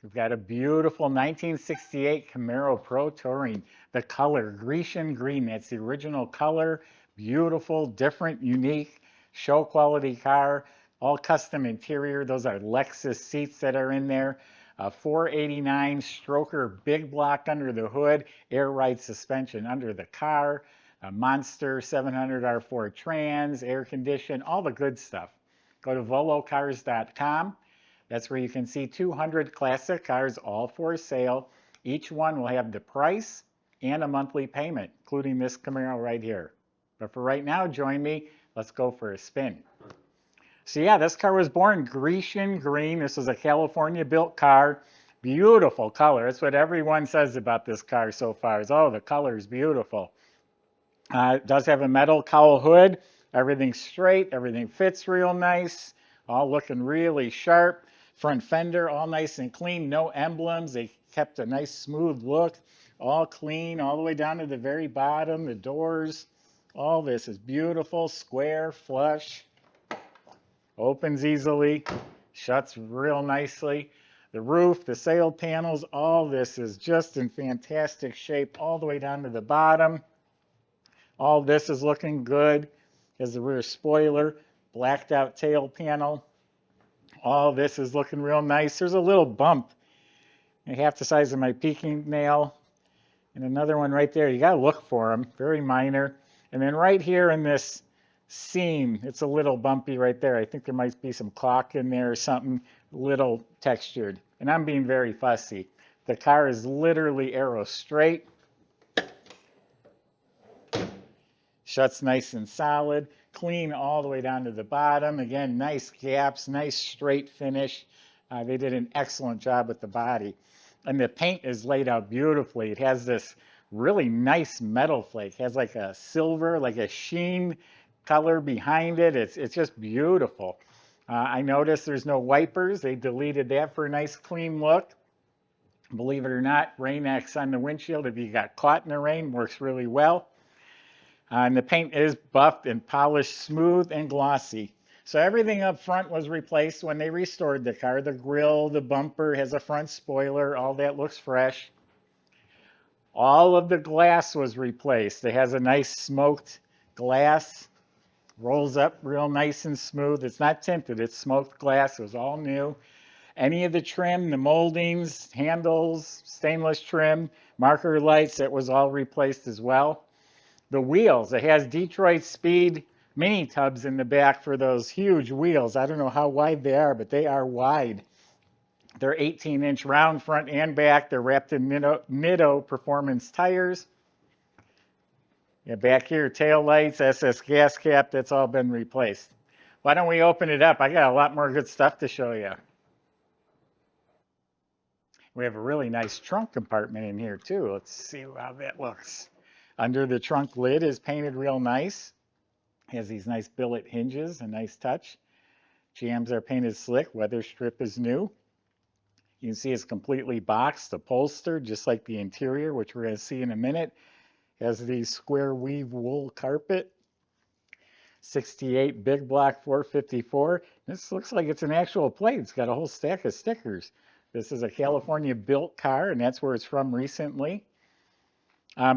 We've got a beautiful 1968 Camaro Pro Touring. The color, Grecian Green, that's the original color. Beautiful, different, unique, show quality car. All custom interior. Those are Lexus seats that are in there. 489 stroker, big block under the hood, air ride suspension under the car, a Monster 700 R4 trans, air condition, all the good stuff. Go to volocars.com. That's where you can see 200 classic cars, all for sale. Each one will have the price and a monthly payment, including this Camaro right here. But for right now, join me. Let's go for a spin. So yeah, this car was born Grecian Green. This is a California-built car. Beautiful color. That's what everyone says about this car so far is, oh, the color is beautiful. It does have a metal cowl hood. Everything's straight. Everything fits real nice. All looking really sharp. Front fender, all nice and clean. No emblems. They kept a nice smooth look. All clean all the way down to the very bottom. The doors. All this is beautiful, square, flush. Opens easily. Shuts real nicely. The roof, the sail panels, all this is just in fantastic shape all the way down to the bottom. All this is looking good. Has the rear spoiler, blacked out tail panel. All this is looking real nice. There's a little bump, half the size of my peeking nail, and another one right there. You got to look for them, very minor. And then right here in this seam, it's a little bumpy right there. I think there might be some caulk in there or something, little textured. And I'm being very fussy. The car is literally arrow straight. Shuts nice and solid, clean all the way down to the bottom. Again, nice gaps, nice straight finish. They did an excellent job with the body. And the paint is laid out beautifully. It has this really nice metal flake. It has like a silver, like a sheen color behind it. It's just beautiful. I noticed there's no wipers. They deleted that for a nice clean look. Believe it or not, Rain-X on the windshield, if you got caught in the rain, works really well. And the paint is buffed and polished smooth and glossy. So everything up front was replaced when they restored the car. The grille, the bumper has a front spoiler, all that looks fresh. All of the glass was replaced. It has a nice smoked glass, rolls up real nice and smooth. It's not tinted, it's smoked glass. It was all new. Any of the trim, the moldings, handles, stainless trim, marker lights, it was all replaced as well. The wheels, it has Detroit Speed mini tubs in the back for those huge wheels. I don't know how wide they are, but they are wide. They're 18-inch round front and back. They're wrapped in Nitto performance tires. Yeah, back here, tail lights, SS gas cap, that's all been replaced. Why don't we open it up? I got a lot more good stuff to show you. We have a really nice trunk compartment in here too. Let's see how that looks. Under the trunk lid is painted real nice. Has these nice billet hinges, a nice touch. Jambs are painted slick. Weather strip is new. You can see it's completely boxed, upholstered, just like the interior, which we're going to see in a minute. Has the square weave wool carpet. 68 big block 454. This looks like it's an actual plate. It's got a whole stack of stickers. This is a California built car, and that's where it's from recently.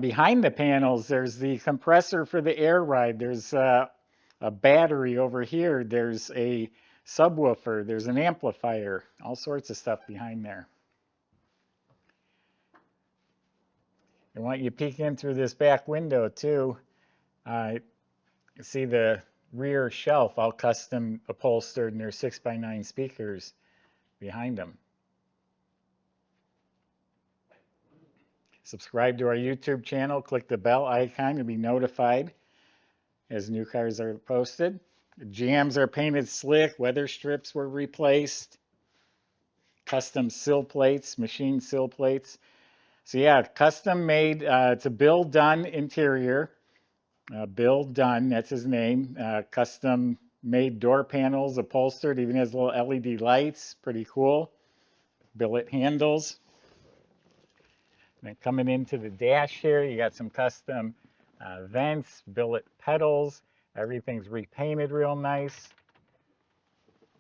Behind the panels, there's the compressor for the air ride. There's a battery over here. There's a subwoofer. There's an amplifier. All sorts of stuff behind there. I want you to peek in through this back window too. You see the rear shelf all custom upholstered, and there's 6x9 speakers behind them. Subscribe to our YouTube channel. Click the bell icon to be notified as new cars are posted. The jambs are painted slick. Weather strips were replaced. Custom sill plates, machine sill plates. So yeah, custom made. It's a Bill Dunn interior. Bill Dunn, that's his name. Custom made door panels, upholstered. Even has little LED lights. Pretty cool. Billet handles. Then coming into the dash here, you got some custom vents, billet pedals. Everything's repainted real nice.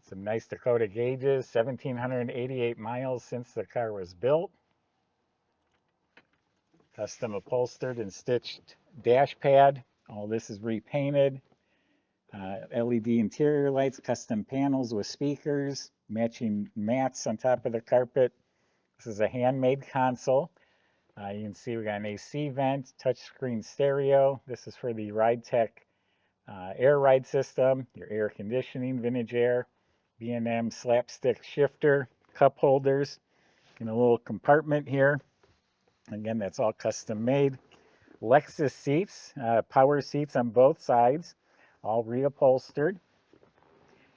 Some nice Dakota gauges, 1,788 miles since the car was built. Custom upholstered and stitched dash pad. All this is repainted. LED interior lights, custom panels with speakers, matching mats on top of the carpet. This is a handmade console. You can see we got an AC vent, touchscreen stereo. This is for the RideTech air ride system, your air conditioning, vintage air, B&M slapstick shifter, cup holders, and a little compartment here. Again, that's all custom made. Lexus seats, power seats on both sides, all reupholstered.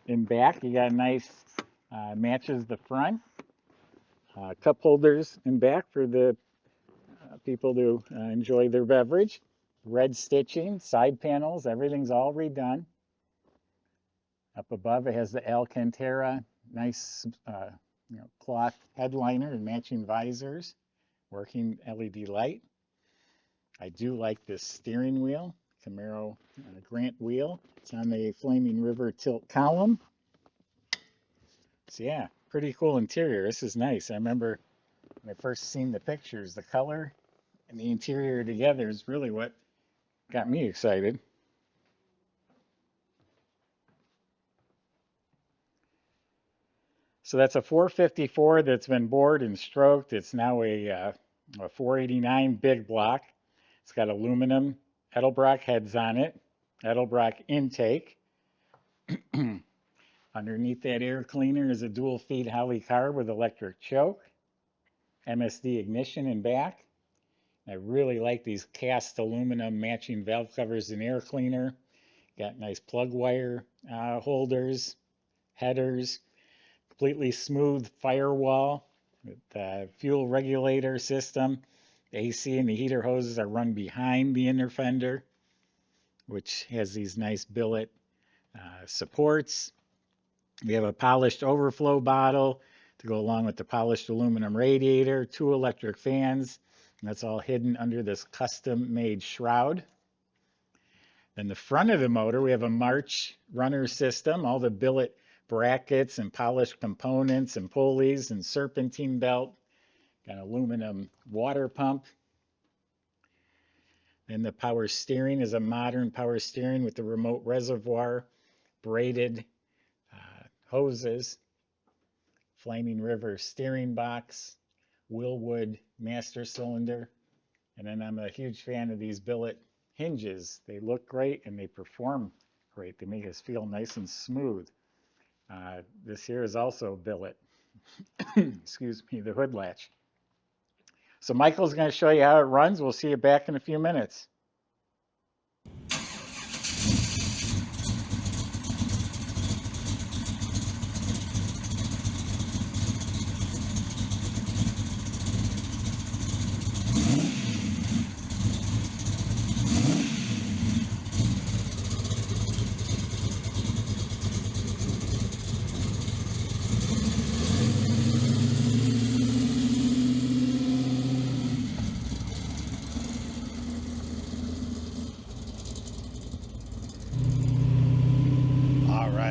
In back, you got a nice, matches the front. Cup holders in back for the people to enjoy their beverage. Red stitching, side panels, everything's all redone. Up above, it has the Alcantara, nice cloth headliner and matching visors, working LED light. I do like this steering wheel, Camaro Grant wheel. It's on the Flaming River tilt column. So yeah, pretty cool interior. This is nice. I remember when I first seen the pictures, the color and the interior together is really what got me excited. So that's a 454 that's been bored and stroked. It's now a 489 big block. It's got aluminum Edelbrock heads on it, Edelbrock intake. Underneath that air cleaner is a dual feed Holley carb with electric choke, MSD ignition in back. I really like these cast aluminum matching valve covers and air cleaner. Got nice plug wire holders, headers, completely smooth firewall with the fuel regulator system. The AC and the heater hoses are run behind the inner fender, which has these nice billet supports. We have a polished overflow bottle to go along with the polished aluminum radiator, 2 electric fans, and that's all hidden under this custom-made shroud. Then the front of the motor, we have a March runner system, all the billet brackets and polished components and pulleys and serpentine belt. Got an aluminum water pump. Then the power steering is a modern power steering with the remote reservoir, braided hoses, Flaming River steering box, Willwood master cylinder. And then I'm a huge fan of these billet hinges. They look great and they perform great. They make us feel nice and smooth. This here is also billet. Excuse me, the hood latch. So Michael's going to show you how it runs. We'll see you back in a few minutes.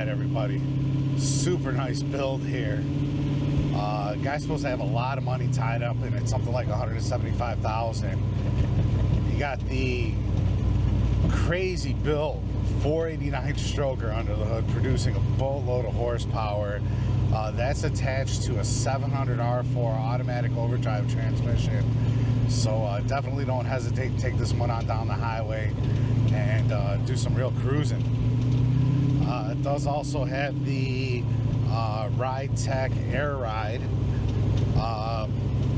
Everybody, super nice build here. Guy's supposed to have a lot of money tied up in it, something like $175,000. You got the crazy built 489 stroker under the hood, producing a boatload of horsepower. That's attached to a 700 R4 automatic overdrive transmission. So definitely don't hesitate to take this one on down the highway and do some real cruising. It does also have the RideTech Air Ride.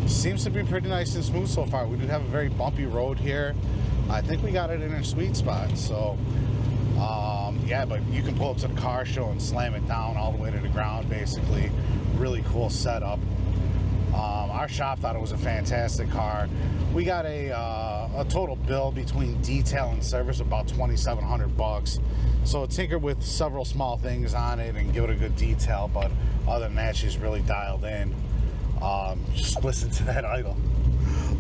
Seems to be pretty nice and smooth so far. We did have a very bumpy road here. I think we got it in a sweet spot. So, yeah, but you can pull up to the car show and slam it down all the way to the ground, basically. Really cool setup. Our shop thought it was a fantastic car. We got a total bill between detail and service of about $2,700. So tinker with several small things on it and give it a good detail, but other than that, she's really dialed in. Just listen to that idle.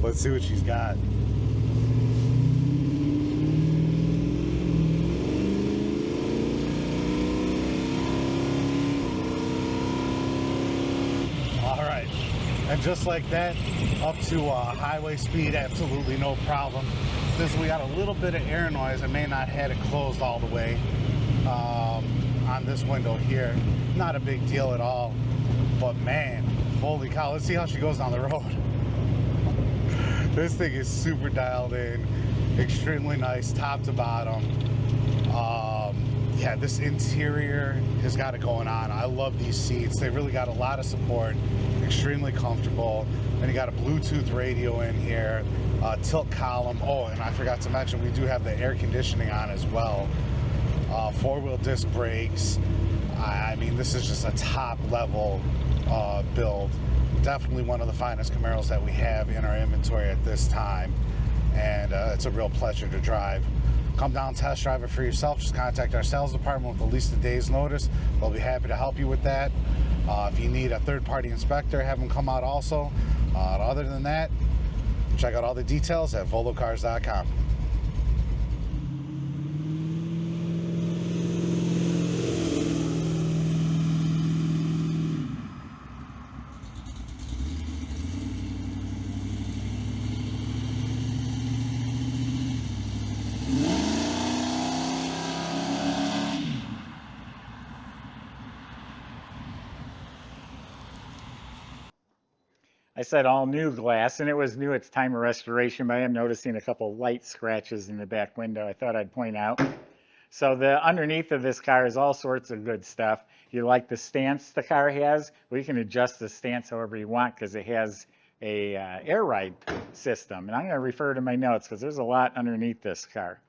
Let's see what she's got. ride. And just like that, up to highway speed, absolutely no problem. We got a little bit of air noise. I may not have it closed all the way on this window here. Not a big deal at all. But man, holy cow, let's see how she goes down the road. This thing is super dialed in, extremely nice, top to bottom. Yeah, this interior has got it going on. I love these seats. They really got a lot of support, extremely comfortable. Then you got a Bluetooth radio in here, tilt column. Oh, and I forgot to mention, we do have the air conditioning on as well. Four-wheel disc brakes. I mean, this is just a top level build. Definitely one of the finest Camaros that we have in our inventory at this time. And it's a real pleasure to drive. Come down, test drive it for yourself. Just contact our sales department with at least a day's notice. They'll be happy to help you with that. If you need a third-party inspector, have them come out also. Other than that, check out all the details at volocars.com. I said all new glass, and it was new at the time of restoration, but I am noticing a couple light scratches in the back window I thought I'd point out. So the underneath of this car is all sorts of good stuff. You like the stance the car has? Well, you can adjust the stance however you want because it has a air ride system. And I'm going to refer to my notes because there's a lot underneath this car.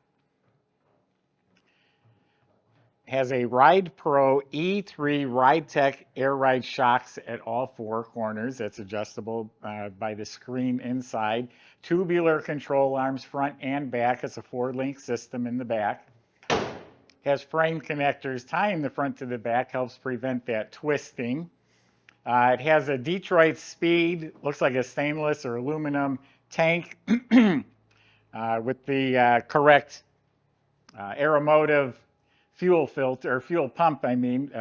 Has a Ride Pro E3 Ride Tech air ride shocks at all four corners. That's adjustable by the screen inside. Tubular control arms front and back. It's a 4-link system in the back. Has frame connectors tying the front to the back, helps prevent that twisting. It has a Detroit Speed, looks like a stainless or aluminum tank with the correct Aeromotive fuel filter, or fuel pump, I mean,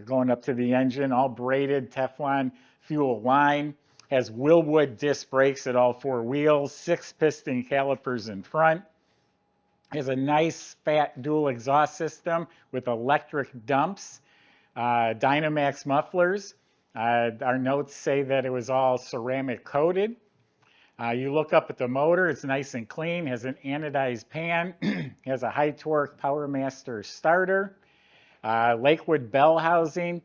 going up to the engine, all braided Teflon fuel line. Has Willwood disc brakes at all four wheels, 6-piston calipers in front. Has a nice fat dual exhaust system with electric dumps, Dynamax mufflers. Our notes say that it was all ceramic coated. You look up at the motor, it's nice and clean, has an anodized pan, has a high torque PowerMaster starter, Lakewood bell housing,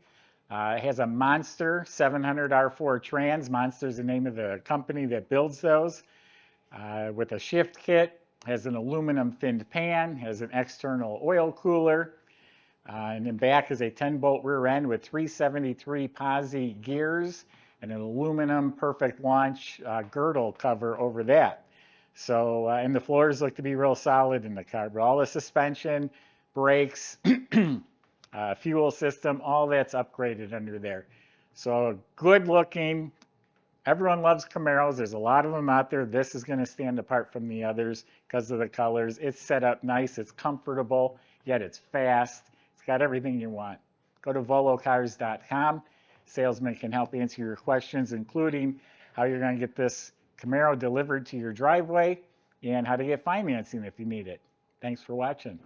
has a Monster 700 R4 trans. Monster is the name of the company that builds those, with a shift kit, has an aluminum finned pan, has an external oil cooler, and in back is a 10-bolt rear end with 373 posi gears, and an aluminum perfect launch girdle cover over that. So, and the floors look to be real solid in the car, but all the suspension, brakes, fuel system, all that's upgraded under there. So good looking. Everyone loves Camaros. There's a lot of them out there. This is going to stand apart from the others because of the colors. It's set up nice. It's comfortable, yet it's fast. It's got everything you want. Go to volocars.com. Salesman can help answer your questions, including how you're going to get this Camaro delivered to your driveway and how to get financing if you need it. Thanks for watching.